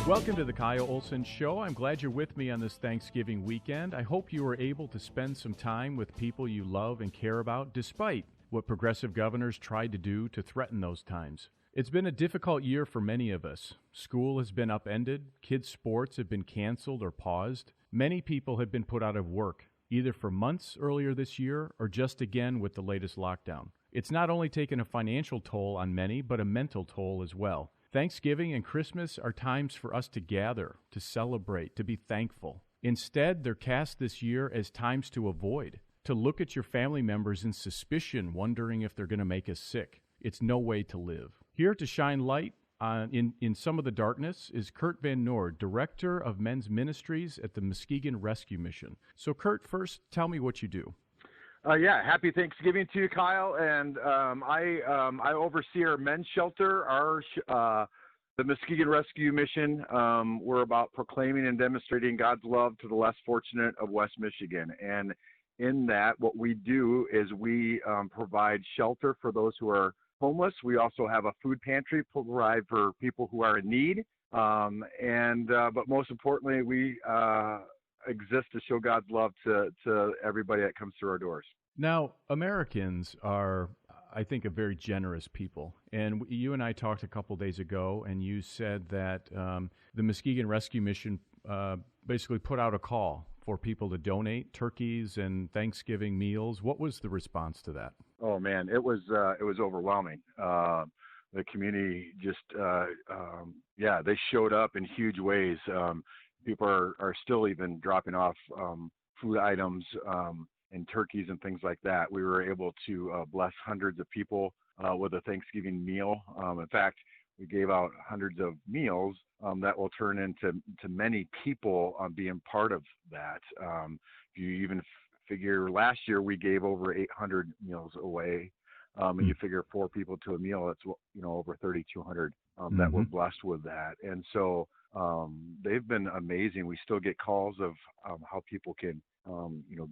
Welcome to the Kyle Olson Show. I'm glad you're with me on this Thanksgiving weekend. I hope you were able to spend some time with people you love and care about, despite what progressive governors tried to do to threaten those times. It's been a difficult year for many of us. School has been upended, kids' sports have been canceled or paused. Many people have been put out of work, either for months earlier this year or just again with the latest lockdown. It's not only taken a financial toll on many, but a mental toll as well. Thanksgiving and Christmas are times for us to gather, to celebrate, to be thankful. Instead, they're cast this year as times to avoid, to look at your family members in suspicion, wondering if they're going to make us sick. It's no way to live. Here to shine light in some of the darkness is Kurt VanNoord, Director of Men's Ministries at the Muskegon Rescue Mission. So, Kurt, first, tell me what you do. Happy Thanksgiving to you, Kyle. And I oversee our men's shelter, the Muskegon Rescue Mission. We're about proclaiming and demonstrating God's love to the less fortunate of West Michigan. And in that, what we do is we provide shelter for those who are homeless. We also have a food pantry provide for people who are in need. But most importantly, we exist to show God's love to everybody that comes through our doors. Now, Americans are, I think, a very generous people. And you and I talked a couple days ago, and you said that the Muskegon Rescue Mission basically put out a call for people to donate turkeys and Thanksgiving meals. What was the response to that? Oh, man, it was overwhelming. The community just, they showed up in huge ways. People are still even dropping off food items and turkeys and things like that. We were able to bless hundreds of people with a Thanksgiving meal. In fact, we gave out hundreds of meals that will turn into many people being part of that. If you even figure last year we gave over 800 meals away, and you figure 4 people to a meal, that's over 3,200 that were blessed with that. And so they've been amazing. We still get calls of how people can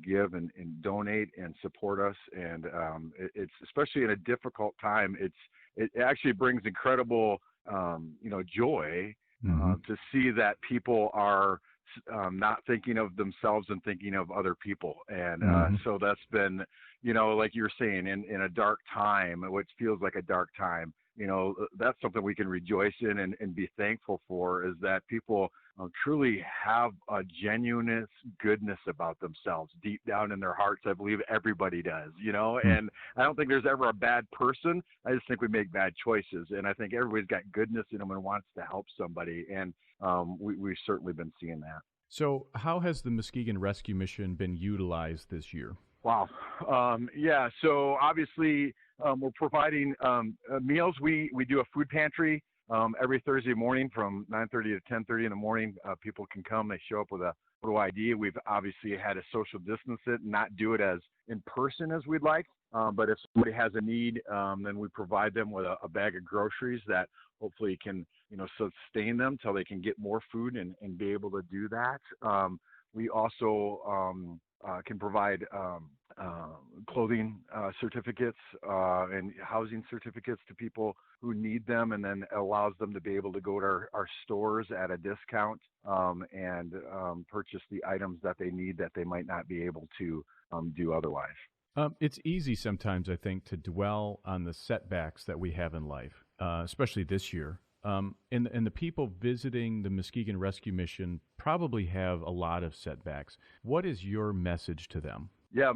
give and donate and support us. And it's especially in a difficult time, it actually brings incredible joy to see that people are not thinking of themselves and thinking of other people. And so that's been, like you were saying, in a dark time, which feels like a dark time, that's something we can rejoice in and be thankful for, is that people truly have a genuine goodness about themselves deep down in their hearts. I believe everybody does, and I don't think there's ever a bad person. I just think we make bad choices. And I think everybody's got goodness in them and wants to help somebody. And we've certainly been seeing that. So how has the Muskegon Rescue Mission been utilized this year? Wow. So obviously we're providing meals. We do a food pantry every Thursday morning from 9:30 to 10:30 in the morning. People can come. They show up with a photo ID. We've obviously had to social distance it and not do it as in person as we'd like. But if somebody has a need, then we provide them with a bag of groceries that hopefully can, sustain them till they can get more food and be able to do that. We also can provide clothing certificates and housing certificates to people who need them, and then allows them to be able to go to our stores at a discount and purchase the items that they need that they might not be able to do otherwise. It's easy sometimes, I think, to dwell on the setbacks that we have in life, especially this year. And the people visiting the Muskegon Rescue Mission probably have a lot of setbacks. What is your message to them? Yeah,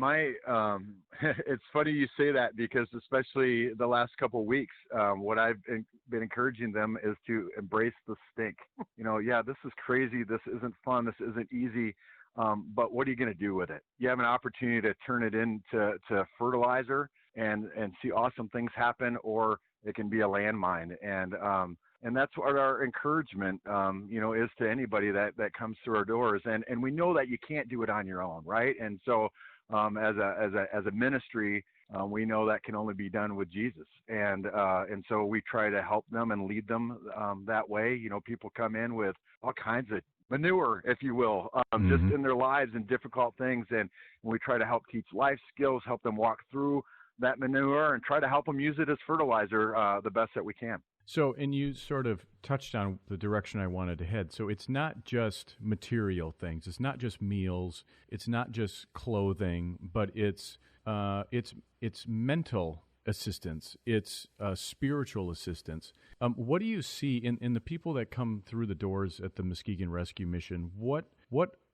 it's funny you say that, because especially the last couple of weeks, what I've been encouraging them is to embrace the stink. This is crazy. This isn't fun. This isn't easy. But what are you going to do with it? You have an opportunity to turn it into fertilizer and see awesome things happen, or it can be a landmine. And that's what our encouragement, is to anybody that comes through our doors. And we know that you can't do it on your own, right? And so as a ministry, we know that can only be done with Jesus. And so we try to help them and lead them that way. People come in with all kinds of manure, if you will, just in their lives and difficult things. And we try to help teach life skills, help them walk through that manure, and try to help them use it as fertilizer the best that we can. So, and you sort of touched on the direction I wanted to head. So it's not just material things. It's not just meals. It's not just clothing, but it's mental assistance. It's spiritual assistance. What do you see in the people that come through the doors at the Muskegon Rescue Mission?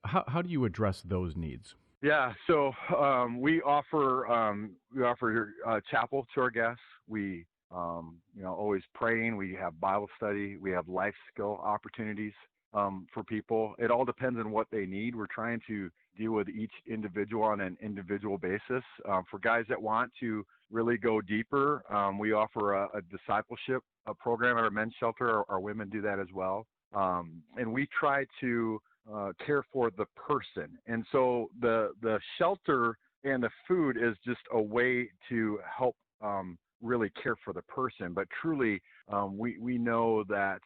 How do you address those needs? Yeah, so we offer chapel to our guests. We always praying. We have Bible study. We have life skill opportunities for people. It all depends on what they need. We're trying to deal with each individual on an individual basis. For guys that want to really go deeper, we offer a discipleship program at our men's shelter. Our women do that as well. And we try to care for the person. And so the shelter and the food is just a way to help really care for the person. But truly, we know that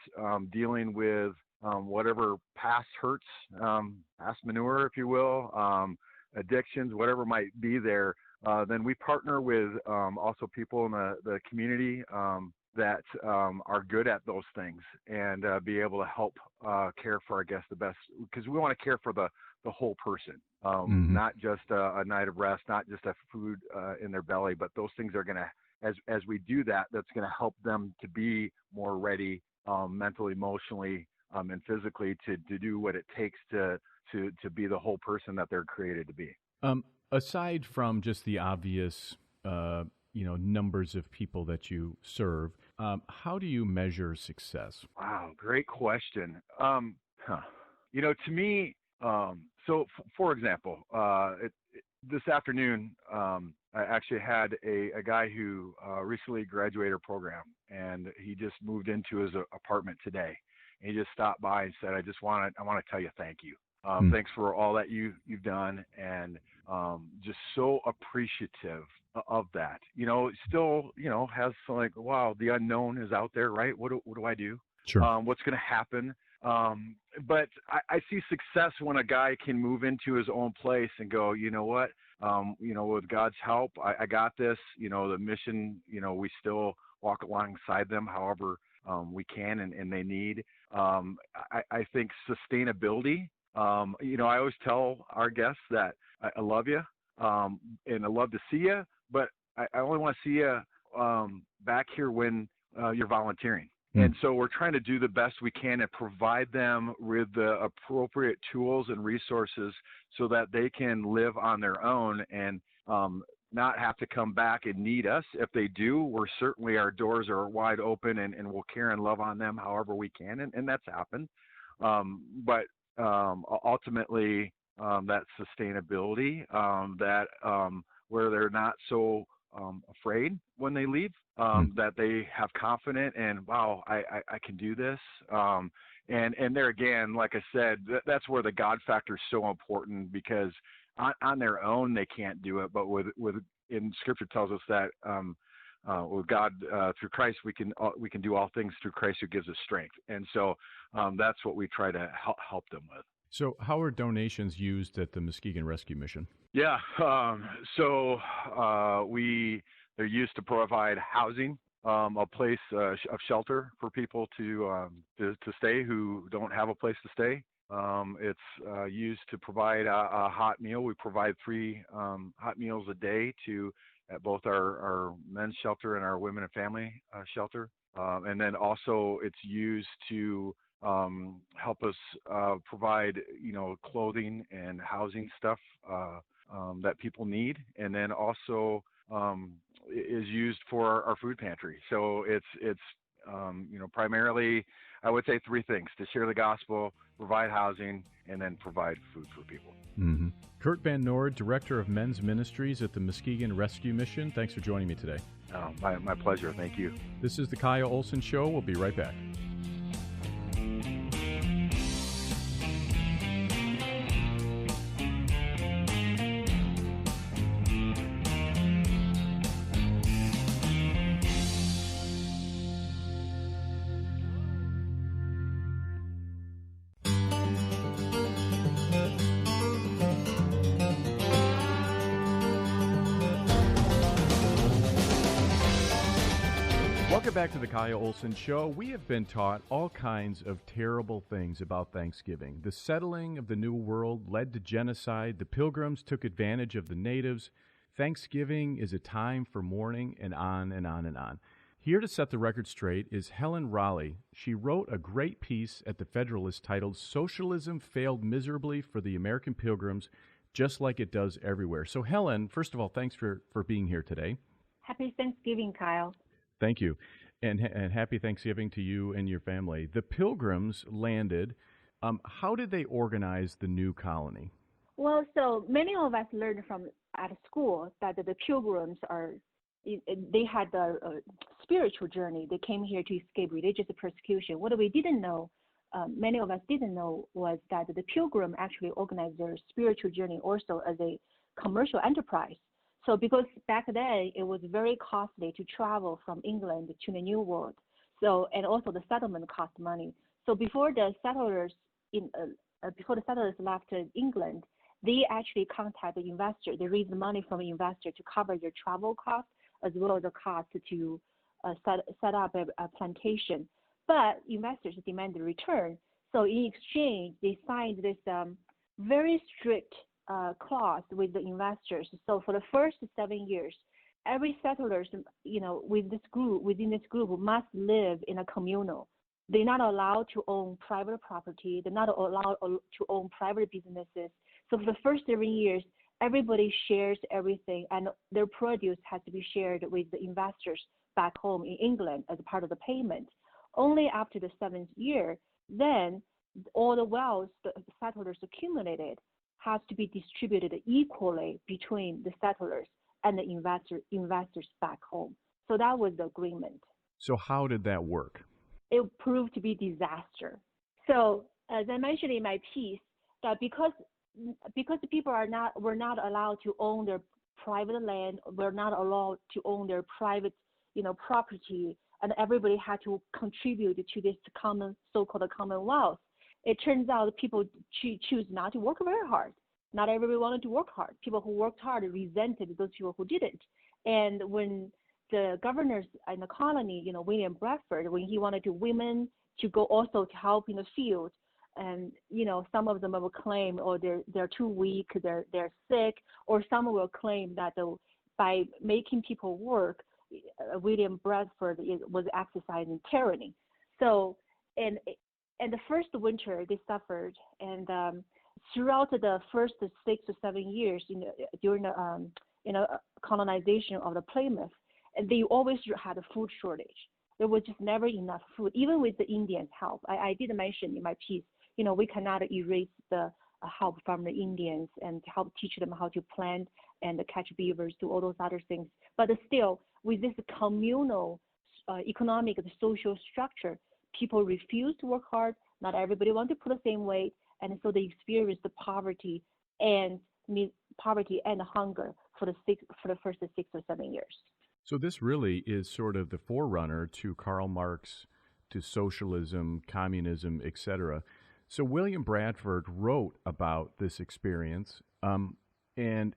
dealing with whatever past hurts, past manure, if you will, addictions, whatever might be there, then we partner with also people in the community that are good at those things and be able to help care for our guests the best, because we want to care for the whole person, not just a night of rest, not just a food in their belly, but those things are going to, as we do that, that's going to help them to be more ready mentally, emotionally, and physically to do what it takes to be the whole person that they're created to be. Aside from just the obvious, numbers of people that you serve, how do you measure success? Wow, great question. To me, so for example, this afternoon, I actually had a guy who recently graduated our program, and he just moved into his apartment today. And he just stopped by and said, I want to tell you thank you. Thanks for all that you've done, and just so appreciative of that. Still, has like, wow, the unknown is out there, right? What do I do? Sure. What's going to happen? But I see success when a guy can move into his own place and go, you know what? With God's help, I got this. The mission, we still walk alongside them however we can and they need. I think sustainability. I always tell our guests that I love you, and I love to see you, but I only want to see you back here when you're volunteering. And so we're trying to do the best we can and provide them with the appropriate tools and resources so that they can live on their own and not have to come back and need us. If they do, our doors are wide open and we'll care and love on them however we can. And that's happened. But ultimately, that sustainability, where they're not so afraid when they leave, that they have confidence and, wow, I can do this. And there again, like I said, that's where the God factor is so important, because on their own they can't do it, but with in Scripture tells us that with God through Christ we can do all things through Christ who gives us strength, and so that's what we try to help them with. So how are donations used at the Muskegon Rescue Mission? Yeah, they're used to provide housing, a place of shelter for people to stay who don't have a place to stay. It's used to provide a hot meal. We provide 3 hot meals a day at both our men's shelter and our women and family shelter. And then also it's used to help us provide, clothing and housing stuff that people need. And then also is used for our food pantry. So it's primarily, I would say 3 things: to share the gospel, provide housing, and then provide food for people. Mm-hmm. Kurt VanNoord, Director of Men's Ministries at the Muskegon Rescue Mission. Thanks for joining me today. My pleasure. Thank you. This is the Kyle Olson Show. We'll be right back. Welcome back to the Kyle Olson Show. We have been taught all kinds of terrible things about Thanksgiving. The settling of the New World led to genocide. The Pilgrims took advantage of the natives. Thanksgiving is a time for mourning, and on and on and on. Here to set the record straight is Helen Raleigh. She wrote a great piece at the Federalist titled "Socialism Failed Miserably for the American Pilgrims, just like it does everywhere." So Helen, first of all, thanks for being here today. Happy Thanksgiving, Kyle. Thank you. And happy Thanksgiving to you and your family. The Pilgrims landed. How did they organize the new colony? Well, so many of us learned from at school that the Pilgrims they had a spiritual journey. They came here to escape religious persecution. What we didn't know, many of us didn't know, was that the Pilgrim actually organized their spiritual journey also as a commercial enterprise. So because back then it was very costly to travel from England to the New World, so and also the settlement cost money. So before the settlers left England, they actually contacted the investor. They raised money from the investor to cover their travel costs as well as the cost to set up a plantation. But investors demanded a return. So in exchange, they signed this very strict clause with the investors. So for the first 7 years, every settlers, within this group must live in a communal. They're not allowed to own private property. They're not allowed to own private businesses. So for the first 7 years, everybody shares everything, and their produce has to be shared with the investors back home in England as part of the payment. Only after the 7th year, then all the wealth the settlers accumulated has to be distributed equally between the settlers and the investors back home. So that was the agreement. So how did that work? It proved to be disaster. So as I mentioned in my piece, that because the people were not allowed to own their private land, were not allowed to own their private, property, and everybody had to contribute to this so-called commonwealth. It turns out people choose not to work very hard. Not everybody wanted to work hard. People who worked hard resented those people who didn't. And when the governors in the colony, William Bradford, when he wanted women to go also to help in the field, and some of them will claim, oh, they're too weak, they're sick, or some will claim that by making people work, William Bradford was exercising tyranny. So, and the first winter they suffered, and throughout the first 6 to 7 years during the colonization of the Plymouth, they always had a food shortage. There was just never enough food, even with the Indians' help. I did mention in my piece, we cannot erase the help from the Indians and help teach them how to plant and catch beavers, do all those other things. But still, with this communal economic and social structure, people refuse to work hard. Not everybody wants to pull the same weight, and so they experienced the poverty and hunger for the first 6 or 7 years. So this really is sort of the forerunner to Karl Marx, to socialism, communism, etc. So William Bradford wrote about this experience, and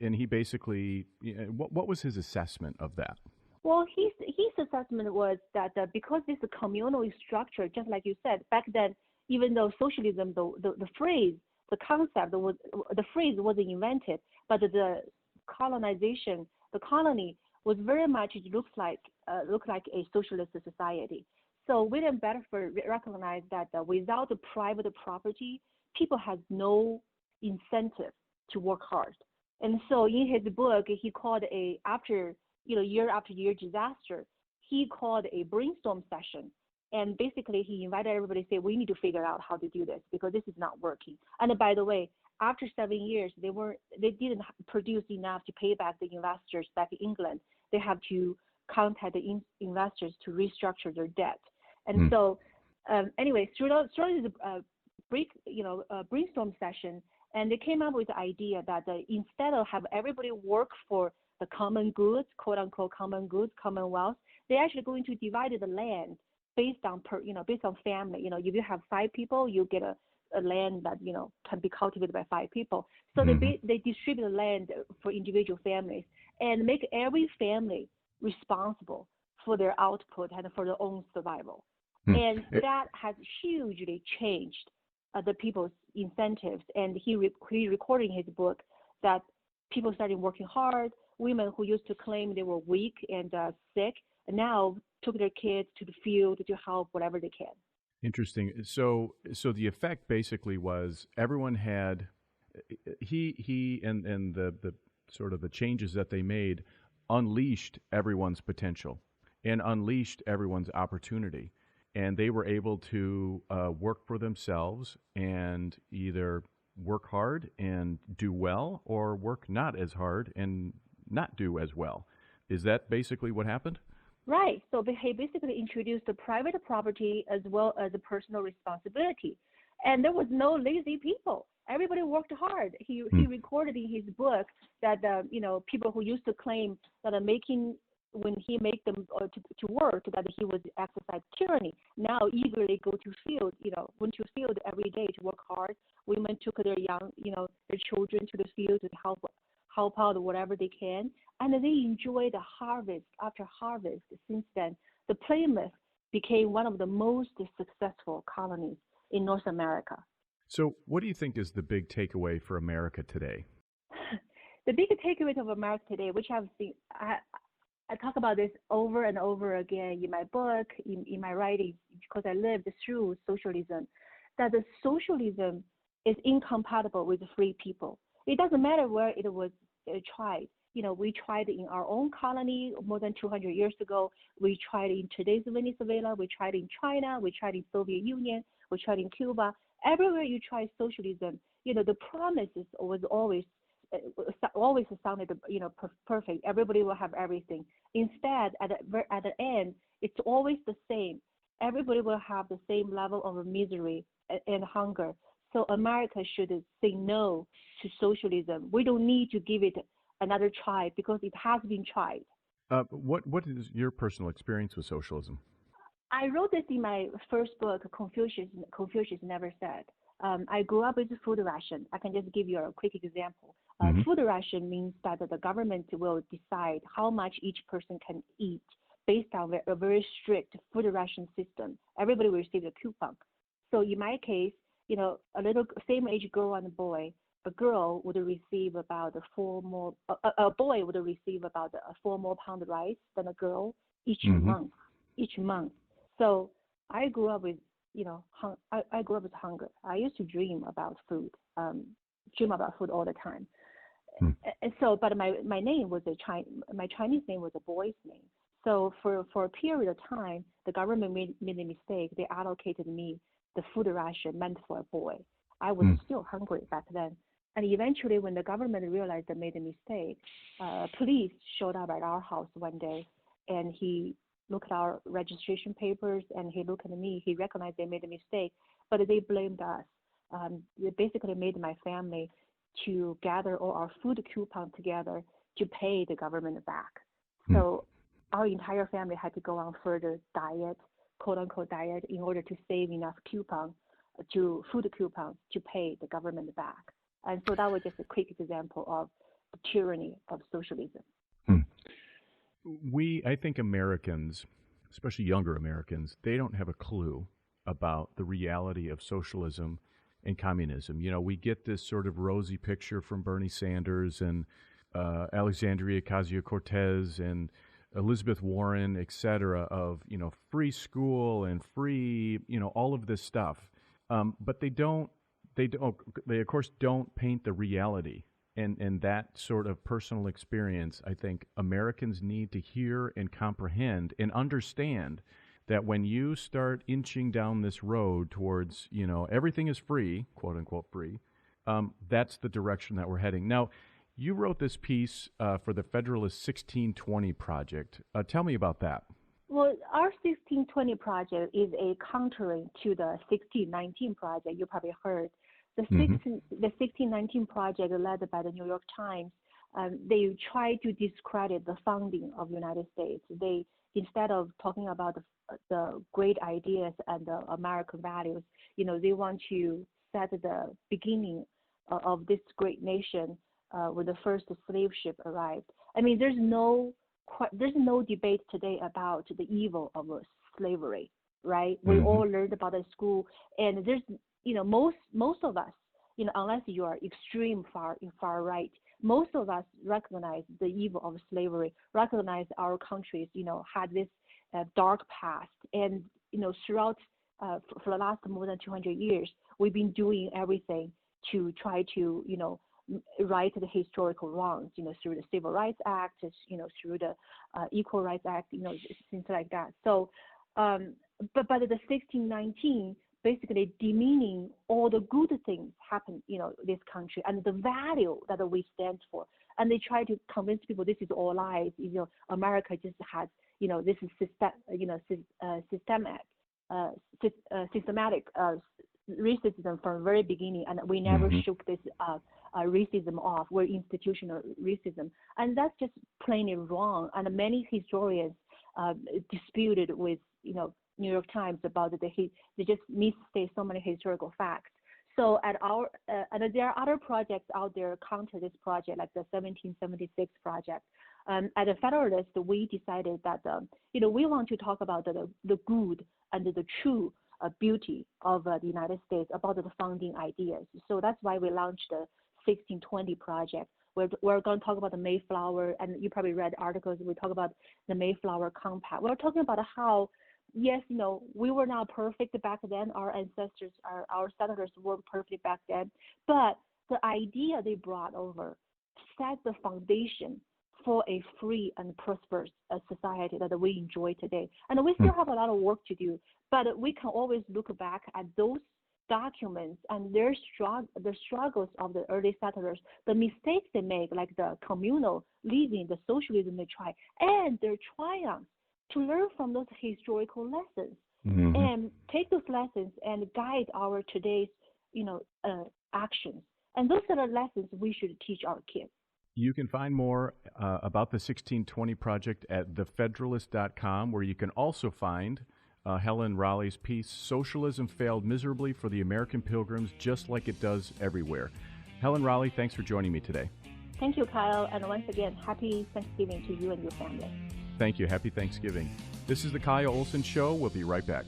he basically, what was his assessment of that? Well, his assessment was that because this communal structure, just like you said, back then, even though socialism, the phrase, the concept the phrase wasn't invented, but the colonization, the colony was very much, it looked like a socialist society. So William Bradford recognized that without the private property, people have no incentive to work hard. And so in his book, he called year after year disaster, he called a brainstorm session. And basically he invited everybody to say, we need to figure out how to do this because this is not working. And by the way, after 7 years, they didn't produce enough to pay back the investors back in England. They have to contact the investors to restructure their debt. And so, anyway, through this brainstorm session, and they came up with the idea that instead of have everybody work for the common goods, quote unquote common goods, commonwealth, they're actually going to divide the land based on family. If you have 5 people, you get a land that can be cultivated by 5 people. So they distribute the land for individual families and make every family responsible for their output and for their own survival. And that has hugely changed the people's incentives. And he recorded in his book that people started working hard. Women who used to claim they were weak and sick now took their kids to the field to help whatever they can. Interesting. So the effect basically was everyone had he and the sort of the changes that they made unleashed everyone's potential and unleashed everyone's opportunity, and they were able to work for themselves and either work hard and do well or work not as hard and not do as well. Is that basically what happened? Right. So he basically introduced the private property as well as the personal responsibility. And there was no lazy people. Everybody worked hard. He recorded in his book that, people who used to claim that when he made them to work, that he was exercise tyranny, now eagerly went to field every day to work hard. Women took their their children to the field to help out whatever they can, and they enjoy the harvest after harvest. Since then, the Plymouth became one of the most successful colonies in North America. So what do you think is the big takeaway for America today? The big takeaway of America today, which I've seen, I talk about this over and over again in my book, in my writings, because I lived through socialism, that the socialism is incompatible with free people. It doesn't matter where it was tried. We tried in our own colony more than 200 years ago. We tried in today's Venezuela. We tried in China. We tried in Soviet Union. We tried in Cuba. Everywhere you try socialism, the promises was always sounded, perfect. Everybody will have everything. Instead, at the end, it's always the same. Everybody will have the same level of misery and hunger. So America should say no to socialism. We don't need to give it another try because it has been tried. What is your personal experience with socialism? I wrote this in my first book, Confucius Never Said. I grew up with food ration. I can just give you a quick example. Food ration means that the government will decide how much each person can eat based on a very strict food ration system. Everybody will receive a coupon. So in my case, a little same age girl and a boy, a girl would receive about a boy would receive about 4 more pound rice than a girl each month. So I grew up with, I grew up with hunger. I used to dream about food all the time. And so, but my name was my Chinese name was a boy's name. So for a period of time, the government made a mistake. They allocated me the food ration meant for a boy. I was still hungry back then. And eventually, when the government realized they made a mistake, police showed up at our house one day, and he looked at our registration papers, and he looked at me. He recognized they made a mistake, but they blamed us. They basically made my family to gather all our food coupons together to pay the government back. So our entire family had to go on further diet, quote-unquote diet, in order to save enough food coupons to pay the government back. And so that was just a quick example of the tyranny of socialism. I think Americans, especially younger Americans, they don't have a clue about the reality of socialism and communism. We get this sort of rosy picture from Bernie Sanders and Alexandria Ocasio-Cortez and Elizabeth Warren, et cetera, of, free school and free, all of this stuff. But they of course don't paint the reality. And that sort of personal experience, I think Americans need to hear and comprehend and understand that when you start inching down this road towards, everything is free, quote unquote free, that's the direction that we're heading. Now, you wrote this piece for the Federalist 1620 project. Tell me about that. Well, our 1620 project is a countering to the 1619 project. You probably heard. The 1619 project, led by the New York Times, they tried to discredit the founding of the United States. They, instead of talking about the great ideas and the American values, they want to set the beginning of this great nation when the first slave ship arrived. I mean, there's no there's no debate today about the evil of slavery, right? We all learned about it at school, and there's, most of us, unless you are extreme far right, most of us recognize the evil of slavery, recognize our countries, had this dark past, and throughout for the last more than 200 years, we've been doing everything to try to, right the historical wrongs, through the Civil Rights Act, through the Equal Rights Act, things like that. So, but by the 1619, basically demeaning all the good things happen, this country and the value that we stand for. And they try to convince people this is all lies. America just has, this is systematic racism from the very beginning, and we never shook this racism off. We're institutional racism, and that's just plainly wrong. And many historians disputed with New York Times about they just misstate so many historical facts. So at our and there are other projects out there counter this project, like the 1776 project. At the Federalist, we decided that we want to talk about the good and the true beauty of the United States, about the founding ideas. So that's why we launched the 1620 project. We're going to talk about the Mayflower, and you probably read articles. We talk about the Mayflower Compact. We're talking about how, yes, we were not perfect back then. Our ancestors, our settlers weren't perfect back then. But the idea they brought over set the foundation for a free and prosperous society that we enjoy today. And we still have a lot of work to do, but we can always look back at those documents and the struggles of the early settlers, the mistakes they make, like the communal living, the socialism they try, and their triumphs, to learn from those historical lessons and take those lessons and guide our today's, actions. And those are the lessons we should teach our kids. You can find more about the 1620 Project at thefederalist.com, where you can also find Helen Raleigh's piece, Socialism Failed Miserably for the American Pilgrims, Just Like It Does Everywhere. Helen Raleigh, thanks for joining me today. Thank you, Kyle. And once again, happy Thanksgiving to you and your family. Thank you. Happy Thanksgiving. This is the Kyle Olson Show. We'll be right back.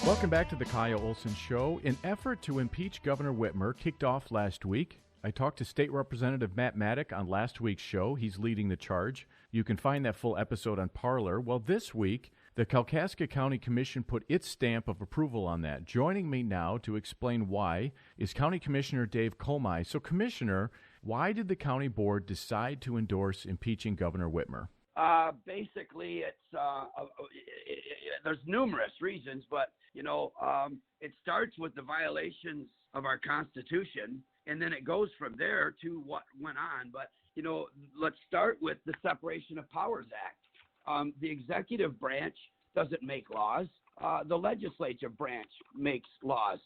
Welcome back to the Kyle Olson Show. An effort to impeach Governor Whitmer kicked off last week. I talked to State Representative Matt Maddock on last week's show. He's leading the charge. You can find that full episode on Parler. Well, this week, the Kalkaska County Commission put its stamp of approval on that. Joining me now to explain why is County Commissioner Dave Comai. So, Commissioner, why did the county board decide to endorse impeaching Governor Whitmer? Basically, it's there's numerous reasons, but it starts with the violations of our Constitution, and then it goes from there to what went on. But let's start with the Separation of Powers Act. The executive branch doesn't make laws. The legislative branch makes laws.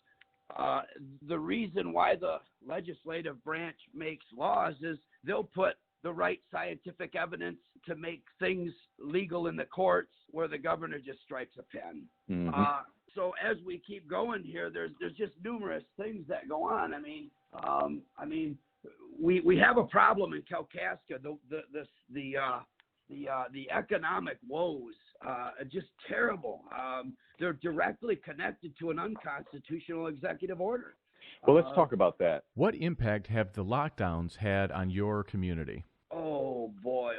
The reason why the legislative branch makes laws is they'll put the right scientific evidence to make things legal in the courts, where the governor just strikes a pen. So as we keep going here, there's just numerous things that go on. We have a problem in Kalkaska. The economic woes are just terrible. They're directly connected to an unconstitutional executive order. Well, let's talk about that. What impact have the lockdowns had on your community? Oh boy.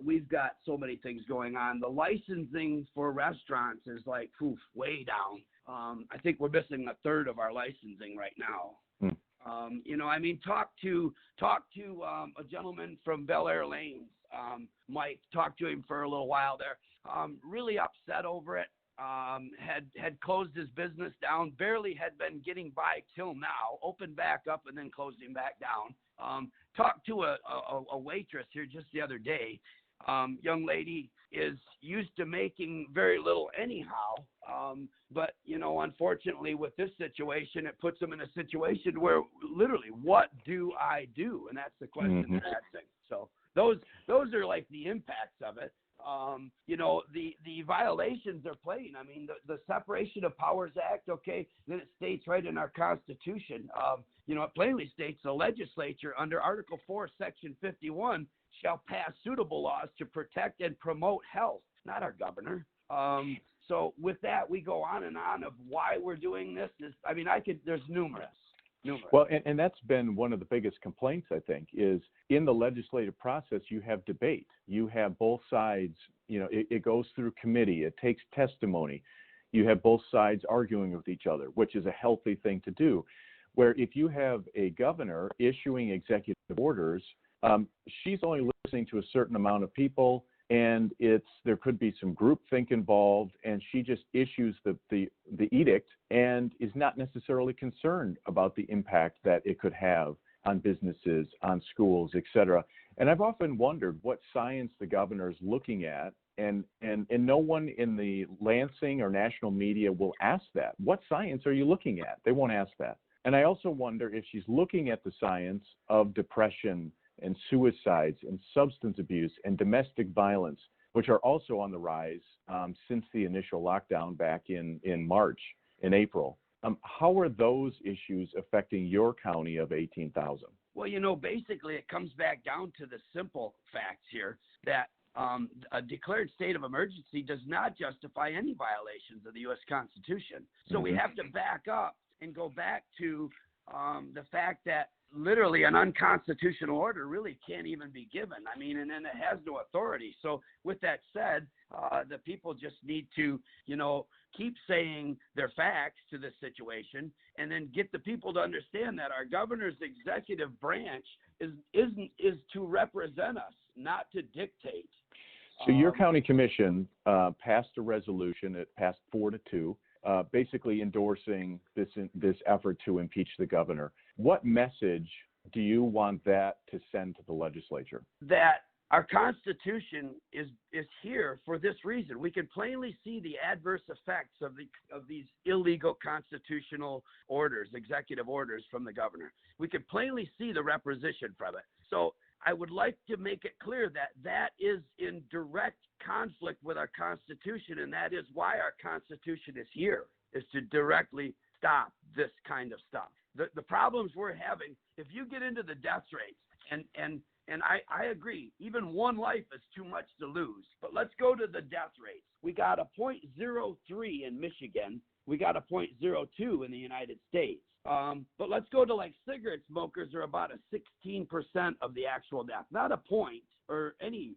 We've got so many things going on. The licensing for restaurants is like way down. I think we're missing a third of our licensing right now. Talk to a gentleman from Bel Air Lanes. Mike, talked to him for a little while there. Really upset over it. Had closed his business down, barely had been getting by till now, opened back up and then closed him back down. Talked to a waitress here just the other day. Young lady is used to making very little anyhow. But unfortunately with this situation, it puts them in a situation where literally, what do I do? And that's the question they're asking. So those are like the impacts of it. violations are plain. I mean, the Separation of Powers Act, okay, then it states right in our Constitution, it plainly states the legislature under Article 4, Section 51 shall pass suitable laws to protect and promote health, not our governor. So with that, we go on and on of why we're doing this. There's numerous. Well, and that's been one of the biggest complaints, I think, is in the legislative process, you have debate. You have both sides, it goes through committee, it takes testimony. You have both sides arguing with each other, which is a healthy thing to do. Where if you have a governor issuing executive orders, she's only listening to a certain amount of people, and there could be some groupthink involved, and she just issues the edict and is not necessarily concerned about the impact that it could have on businesses, on schools, et cetera. And I've often wondered what science the governor is looking at, and no one in the Lansing or national media will ask that. What science are you looking at? They won't ask that. And I also wonder if she's looking at the science of depression and suicides and substance abuse and domestic violence, which are also on the rise since the initial lockdown back in March and April. How are those issues affecting your county of 18,000? Well, basically it comes back down to the simple facts here that a declared state of emergency does not justify any violations of the U.S. Constitution. So we have to back up and go back to the fact that literally an unconstitutional order really can't even be given. I mean, and then it has no authority. So with that said, the people just need to, keep saying their facts to this situation, and then get the people to understand that our governor's executive branch is to represent us, not to dictate. So your county commission passed a resolution. It passed 4-2. Basically endorsing this effort to impeach the governor. What message do you want that to send to the legislature? That our Constitution is here for this reason. We can plainly see the adverse effects of these illegal constitutional orders, executive orders from the governor. We can plainly see the representation from it. So I would like to make it clear that is in direct conflict with our Constitution, and that is why our Constitution is here, is to directly stop this kind of stuff. The problems we're having, if you get into the death rates, and I agree, even one life is too much to lose, but let's go to the death rates. We got a 0.03 in Michigan. We got a 0.02 in the United States. But let's go to like cigarette smokers are about a 16% of the actual death, not a point or 16%.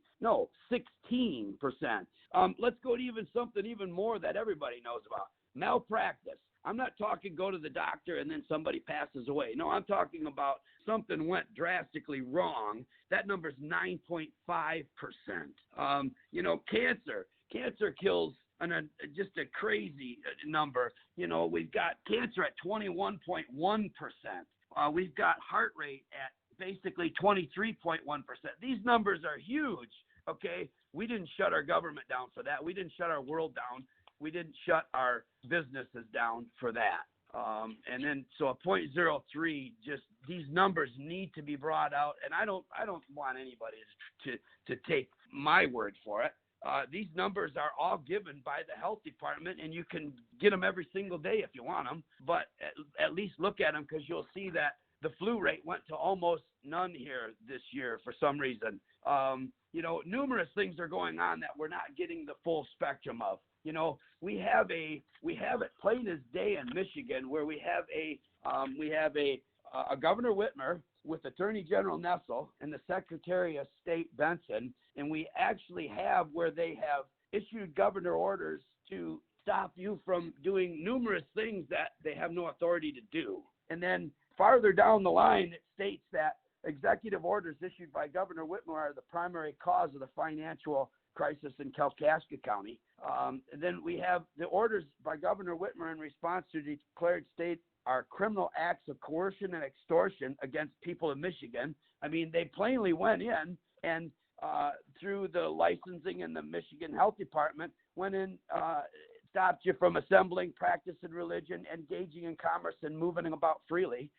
Let's go to something even more that everybody knows about, malpractice. I'm not talking go to the doctor and then somebody passes away. No, I'm talking about something went drastically wrong. That number's 9.5%. Cancer kills just a crazy number. We've got cancer at 21.1%. We've got heart rate at basically 23.1%. These numbers are huge, okay? We didn't shut our government down for that. We didn't shut our world down. We didn't shut our businesses down for that. And then so a 0.03, just these numbers need to be brought out. And I don't want anybody to take my word for it. These numbers are all given by the health department, and you can get them every single day if you want them, but at least look at them, because you'll see that the flu rate went to almost none here this year for some reason. Numerous things are going on that we're not getting the full spectrum of. We have it plain as day in Michigan, where we have a Governor Whitmer with Attorney General Nessel and the Secretary of State Benson, and we actually have where they have issued governor orders to stop you from doing numerous things that they have no authority to do. And then farther down the line, it states that executive orders issued by Governor Whitmer are the primary cause of the financial crisis in Kalkaska County. And then we have the orders by Governor Whitmer in response to declared state are criminal acts of coercion and extortion against people in Michigan. I mean, they plainly went in and through the licensing and the Michigan Health Department went in, stopped you from assembling, practicing religion, engaging in commerce, and moving about freely.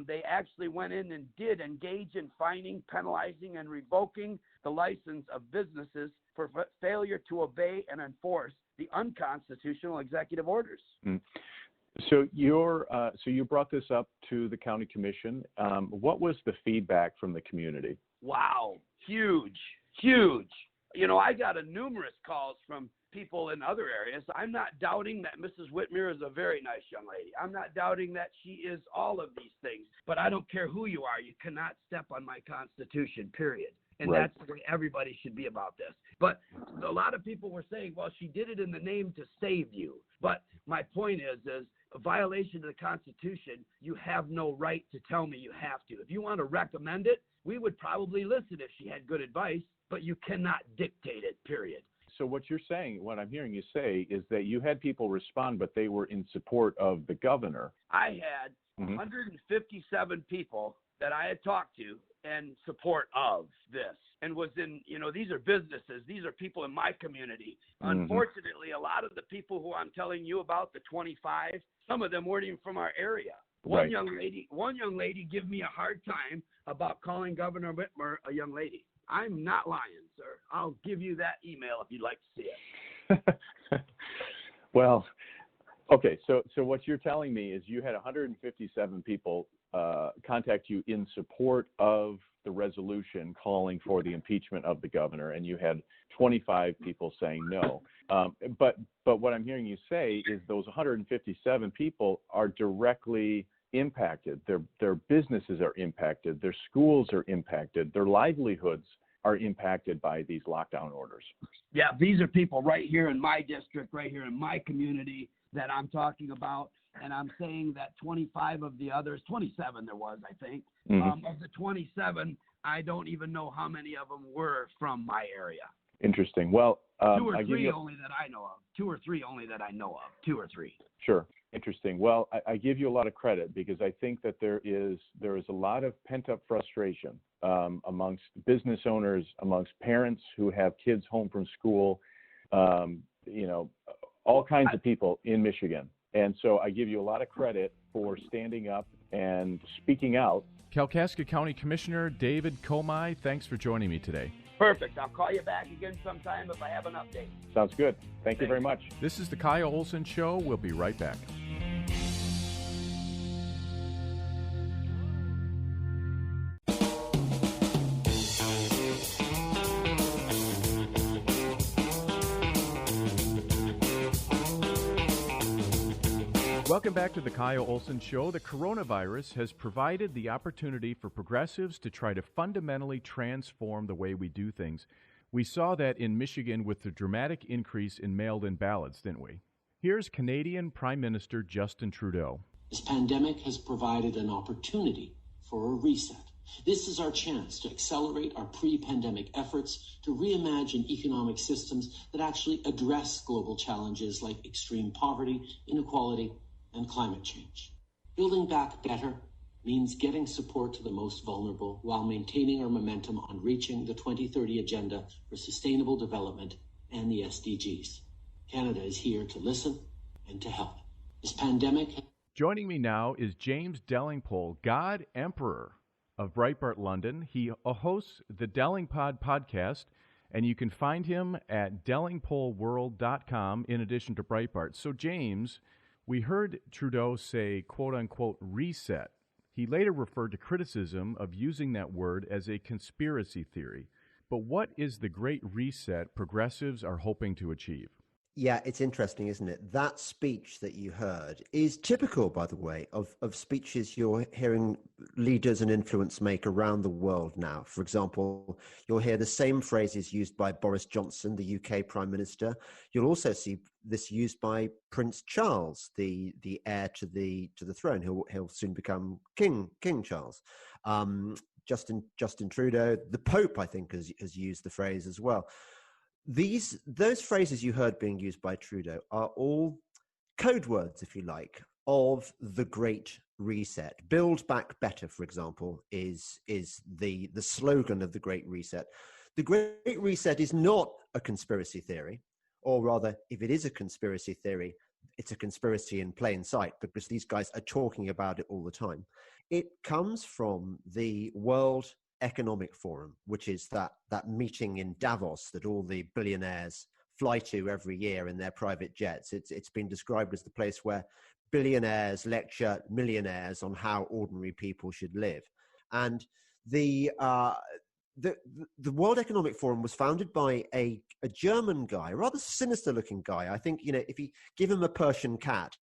They actually went in and did engage in fining, penalizing, and revoking the license of businesses for failure to obey and enforce the unconstitutional executive orders. So you brought this up to the county commission. What was the feedback from the community? Wow, huge. I got numerous calls from people in other areas. I'm not doubting that Mrs. Whitmer is a very nice young lady. I'm not doubting that she is all of these things. But I don't care who you are. You cannot step on my Constitution, period. And Right. That's the way everybody should be about this. But a lot of people were saying, well, she did it in the name to save you. But my point is a violation of the Constitution, you have no right to tell me you have to. If you want to recommend it, we would probably listen if she had good advice, but you cannot dictate it, period. So what you're saying, what I'm hearing you say, is that you had people respond, but they were in support of the governor. I had 157 people that I had talked to in support of this, and was in, these are businesses, these are people in my community. Unfortunately, a lot of the people who I'm telling you about, the 25, some of them weren't even from our area. One young lady gave me a hard time about calling Governor Whitmer a young lady. I'm not lying, sir. I'll give you that email if you'd like to see it. Well, okay. So what you're telling me is you had 157 people contact you in support of the resolution calling for the impeachment of the governor, and you had 25 people saying no. But what I'm hearing you say is those 157 people are directly impacted. Their businesses are impacted. Their schools are impacted. Their livelihoods are impacted by these lockdown orders. Yeah, these are people right here in my district, right here in my community that I'm talking about. And I'm saying that 25 of the others, 27 there was, I think, of the 27, I don't even know how many of them were from my area. Interesting. Well, two or three only that I know of. Sure. Interesting. Well, I give you a lot of credit because I think that there is a lot of pent-up frustration amongst business owners, amongst parents who have kids home from school, all kinds of people in Michigan. And so I give you a lot of credit for standing up and speaking out. Kalkaska County Commissioner David Comai, thanks for joining me today. Perfect. I'll call you back again sometime if I have an update. Sounds good. Thank you very much. This is the Kyle Olson Show. We'll be right back. Welcome back to the Kyle Olson Show. The coronavirus has provided the opportunity for progressives to try to fundamentally transform the way we do things. We saw that in Michigan with the dramatic increase in mailed-in ballots, didn't we? Here's Canadian Prime Minister Justin Trudeau. This pandemic has provided an opportunity for a reset. This is our chance to accelerate our pre-pandemic efforts to reimagine economic systems that actually address global challenges like extreme poverty, inequality, and climate change. Building back better means getting support to the most vulnerable while maintaining our momentum on reaching the 2030 Agenda for Sustainable Development and the SDGs. Canada is here to listen and to help. This pandemic... Joining me now is James Delingpole, God Emperor of Breitbart London. He hosts the Delingpod podcast, and you can find him at delingpoleworld.com in addition to Breitbart. So, James, we heard Trudeau say, quote-unquote, reset. He later referred to criticism of using that word as a conspiracy theory. But what is the great reset progressives are hoping to achieve? Yeah, it's interesting, isn't it? That speech that you heard is typical, by the way, of speeches you're hearing leaders and influence make around the world now. For example, you'll hear the same phrases used by Boris Johnson, the UK Prime Minister. You'll also see this used by Prince Charles, the heir to the throne. He'll soon become King Charles. Justin Trudeau, the Pope, I think, has used the phrase as well. Those phrases you heard being used by Trudeau are all code words, if you like, of the Great Reset. Build back better, for example, is the slogan of the Great Reset. The Great Reset is not a conspiracy theory. Or rather, if it is a conspiracy theory, it's a conspiracy in plain sight because these guys are talking about it all the time. It comes from the World Economic Forum, which is that meeting in Davos that all the billionaires fly to every year in their private jets. It's been described as the place where billionaires lecture millionaires on how ordinary people should live. And the World Economic Forum was founded by a German guy, a rather sinister-looking guy. I think, if you give him a Persian cat,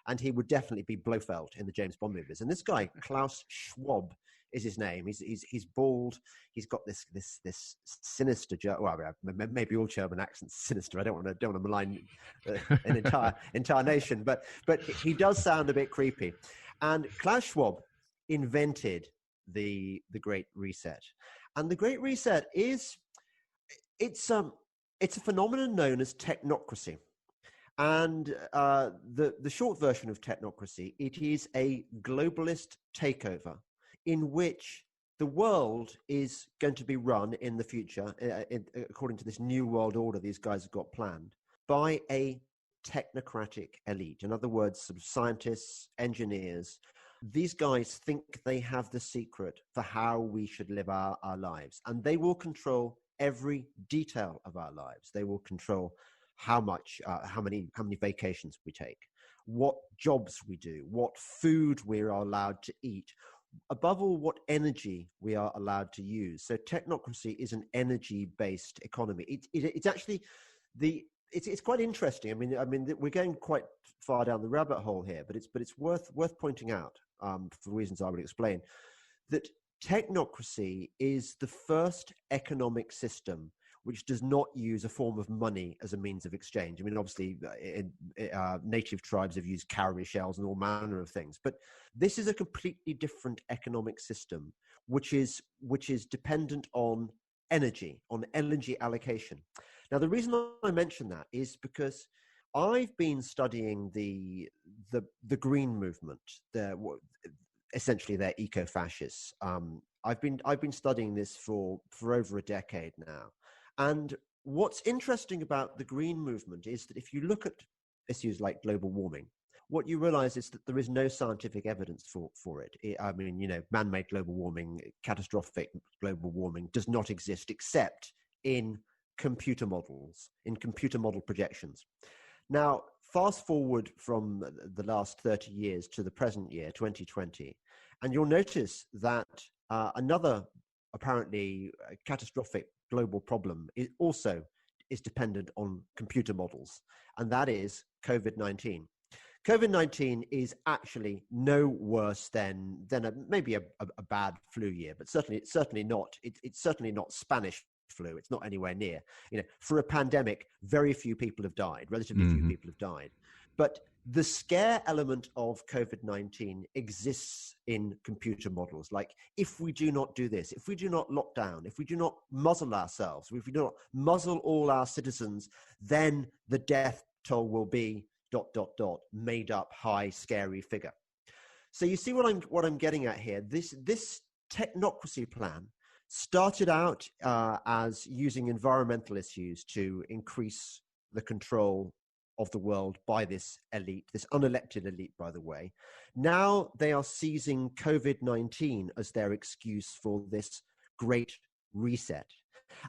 and he would definitely be Blofeld in the James Bond movies. And this guy, Klaus Schwab, is his name. He's bald. He's got this sinister. Well, maybe all German accents are sinister. I don't want to malign an entire nation, but he does sound a bit creepy. And Klaus Schwab invented the Great Reset, and the Great Reset it's a phenomenon known as technocracy. And the short version of technocracy, it is a globalist takeover in which the world is going to be run in the future, according to this new world order these guys have got planned, by a technocratic elite. In other words, some scientists, engineers. These guys think they have the secret for how we should live our lives, and they will control every detail of our lives. They will control how many vacations we take, what jobs we do, what food we are allowed to eat, above all, what energy we are allowed to use. So technocracy is an energy-based economy. It's actually it's quite interesting. I mean, we're going quite far down the rabbit hole here, but it's worth pointing out, for reasons I will explain, that technocracy is the first economic system which does not use a form of money as a means of exchange. I mean, obviously, native tribes have used cowrie shells and all manner of things, but this is a completely different economic system, which is dependent on energy allocation. Now, the reason I mention that is because I've been studying the green movement, essentially they're eco-fascists. I've been studying this for over a decade now. And what's interesting about the green movement is that if you look at issues like global warming, what you realize is that there is no scientific evidence for it. I mean, man-made global warming, catastrophic global warming does not exist except in computer models, in computer model projections. Now, fast forward from the last 30 years to the present year, 2020, and you'll notice that another apparently catastrophic global problem is dependent on computer models, and that is COVID-19. COVID-19 is actually no worse than maybe a bad flu year, but it's certainly not Spanish flu. It's not anywhere near. For a pandemic, very few people have died. Relatively few people have died, but the scare element of COVID-19 exists in computer models. Like, if we do not do this, if we do not lock down, if we do not muzzle ourselves, if we do not muzzle all our citizens, then the death toll will be ... made up high, scary figure. So you see what I'm getting at here. This technocracy plan started out as using environmental issues to increase the control of the world by this elite, this unelected elite, by the way. Now they are seizing COVID-19 as their excuse for this great reset.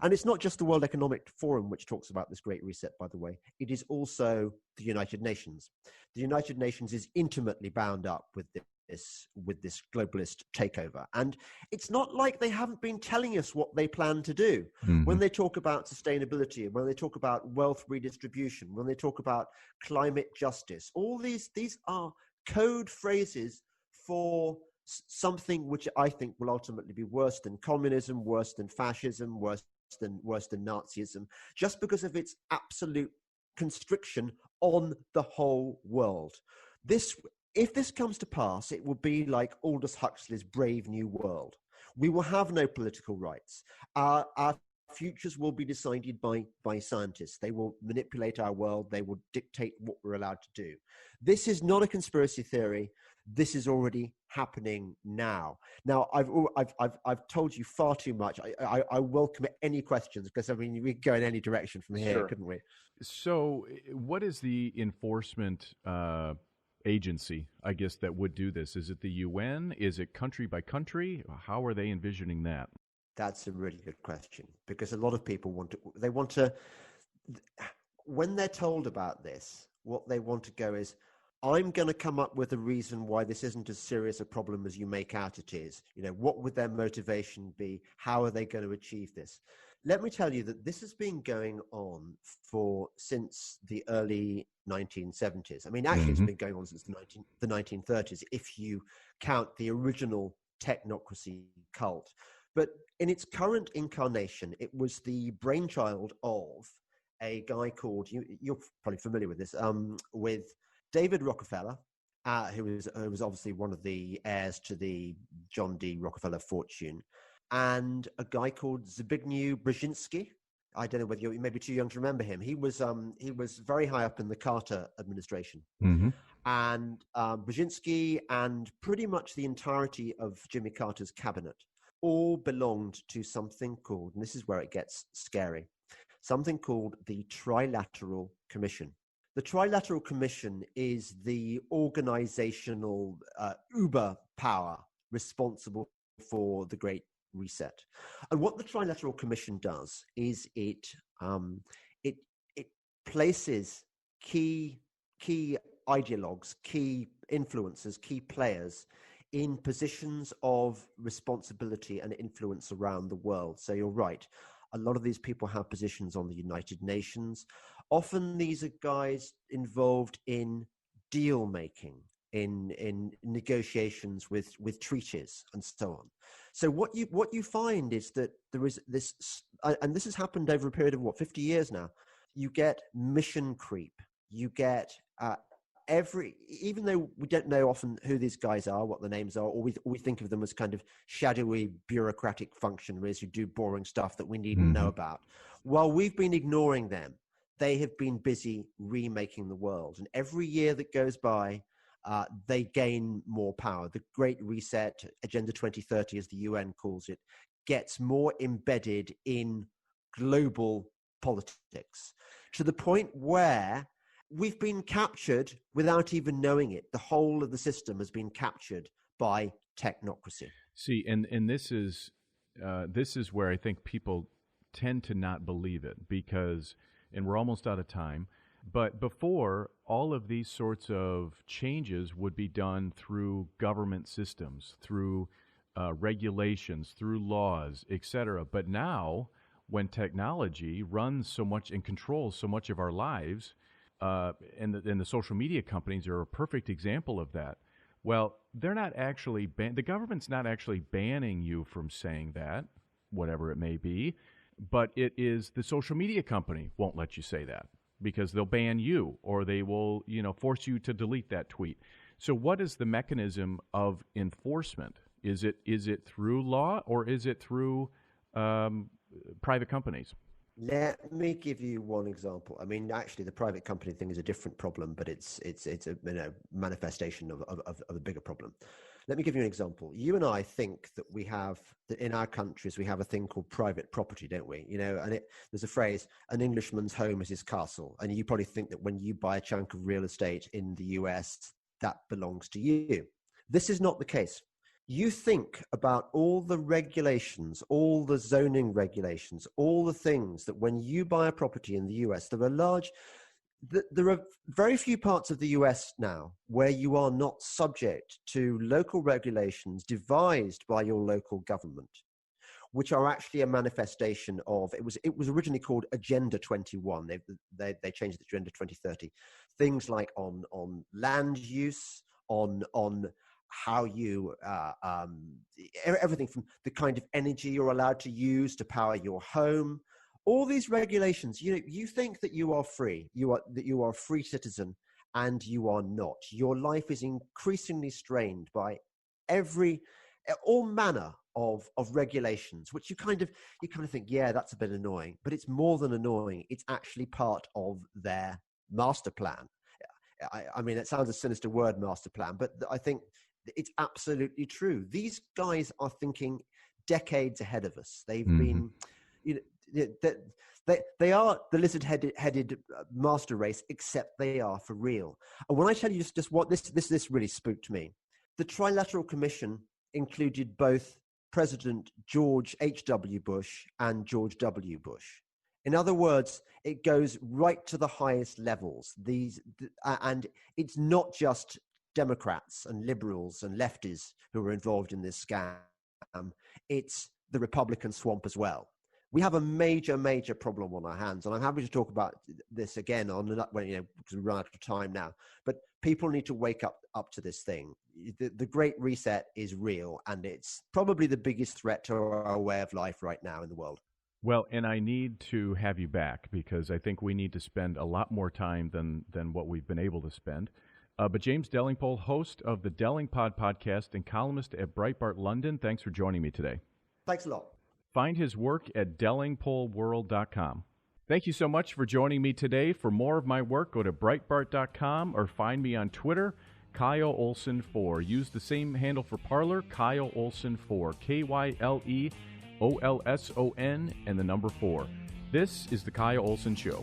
And it's not just the World Economic Forum which talks about this great reset, by the way. It is also the United Nations. The United Nations is intimately bound up with this globalist takeover. And it's not like they haven't been telling us what they plan to do. When they talk about sustainability, when they talk about wealth redistribution, when they talk about climate justice, all these are code phrases for something which I think will ultimately be worse than communism, worse than fascism, worse than Nazism, just because of its absolute constriction on the whole world. If this comes to pass, it will be like Aldous Huxley's Brave New World. We will have no political rights. Our futures will be decided by scientists. They will manipulate our world. They will dictate what we're allowed to do. This is not a conspiracy theory. This is already happening now. Now, I've told you far too much. I welcome any questions, because I mean, we could go in any direction from here, Sure. couldn't we? So, what is the enforcement agency, I guess, that would do this? Is it the UN? Is it country by country? How are they envisioning that? That's a really good question, because a lot of people want to, when they're told about this, what they want to go is, I'm going to come up with a reason why this isn't as serious a problem as you make out it is. You know, what would their motivation be? How are they going to achieve this? Let me tell you that this has been going on since the early 1970s. I mean, actually, it's been going on since the 1930s, if you count the original technocracy cult. But in its current incarnation, it was the brainchild of a guy called, you're probably familiar with this, with David Rockefeller, who was obviously one of the heirs to the John D. Rockefeller fortune, and a guy called Zbigniew Brzezinski. I don't know whether you may be too young to remember him. He was very high up in the Carter administration. And Brzezinski and pretty much the entirety of Jimmy Carter's cabinet all belonged to something called, and this is where it gets scary, something called the Trilateral Commission. The Trilateral Commission is the organizational uber power responsible for the Great Reset. And what the Trilateral Commission does is it places key ideologues, key influencers, key players in positions of responsibility and influence around the world. So you're right. A lot of these people have positions on the United Nations. Often these are guys involved in deal making, in negotiations with treaties and so on. So what you find is that there is this, and this has happened over a period of 50 years now. You get mission creep. You get even though we don't know often who these guys are, what their names are, or we think of them as kind of shadowy bureaucratic functionaries who do boring stuff that we needn't know about. While we've been ignoring them, they have been busy remaking the world. And every year that goes by, they gain more power. The Great Reset, Agenda 2030, as the UN calls it, gets more embedded in global politics, to the point where we've been captured without even knowing it. The whole of the system has been captured by technocracy. See, and this is where I think people tend to not believe it, because, and we're almost out of time, but before, all of these sorts of changes would be done through government systems, through regulations, through laws, etc. But now, when technology runs so much and controls so much of our lives, and the social media companies are a perfect example of that. Well, they're not actually the government's not actually banning you from saying that, whatever it may be, but it is the social media company won't let you say that, because they'll ban you, or they will, force you to delete that tweet. So what is the mechanism of enforcement? Is it through law, or is it through private companies? Let me give you one example. I mean, actually, the private company thing is a different problem, but it's a manifestation of a bigger problem. Let me give you an example. You and I think that that in our countries we have a thing called private property, don't we? And there's a phrase: "An Englishman's home is his castle." And you probably think that when you buy a chunk of real estate in the US, that belongs to you. This is not the case. You think about all the regulations, all the zoning regulations, all the things that when you buy a property in the US, there are very few parts of the US now where you are not subject to local regulations devised by your local government, which are actually a manifestation of, it was originally called Agenda 21. They changed it to Agenda 2030. Things like on land use, on how you, everything from the kind of energy you're allowed to use to power your home, all these regulations. You think that you are free, that you are a free citizen, and you are not. Your life is increasingly strained by all manner of regulations, which you kind of think, yeah, that's a bit annoying, but it's more than annoying. It's actually part of their master plan. I mean, it sounds a sinister word, master plan, but I think it's absolutely true. These guys are thinking decades ahead of us. They've been, you know, they are the lizard-headed master race, except they are for real. And when I tell you just what this really spooked me, the Trilateral Commission included both President George H.W. Bush and George W. Bush. In other words, it goes right to the highest levels. And it's not just Democrats and liberals and lefties who are involved in this scam. It's the Republican swamp as well. We have a major problem on our hands, and I'm happy to talk about this again because we run out of time now. But people need to wake up to this thing. The Great Reset is real, and it's probably the biggest threat to our way of life right now in the world. Well, and I need to have you back because I think we need to spend a lot more time than what we've been able to spend. But James Delingpole, host of the Delingpod podcast and columnist at Breitbart London, thanks for joining me today. Thanks a lot. Find his work at delingpoleworld.com. Thank you so much for joining me today. For more of my work, go to Breitbart.com or find me on Twitter, Kyle Olson 4. Use the same handle for Parler, Kyle Olson 4, KYLEOLSON and the number 4. This is the Kyle Olson Show.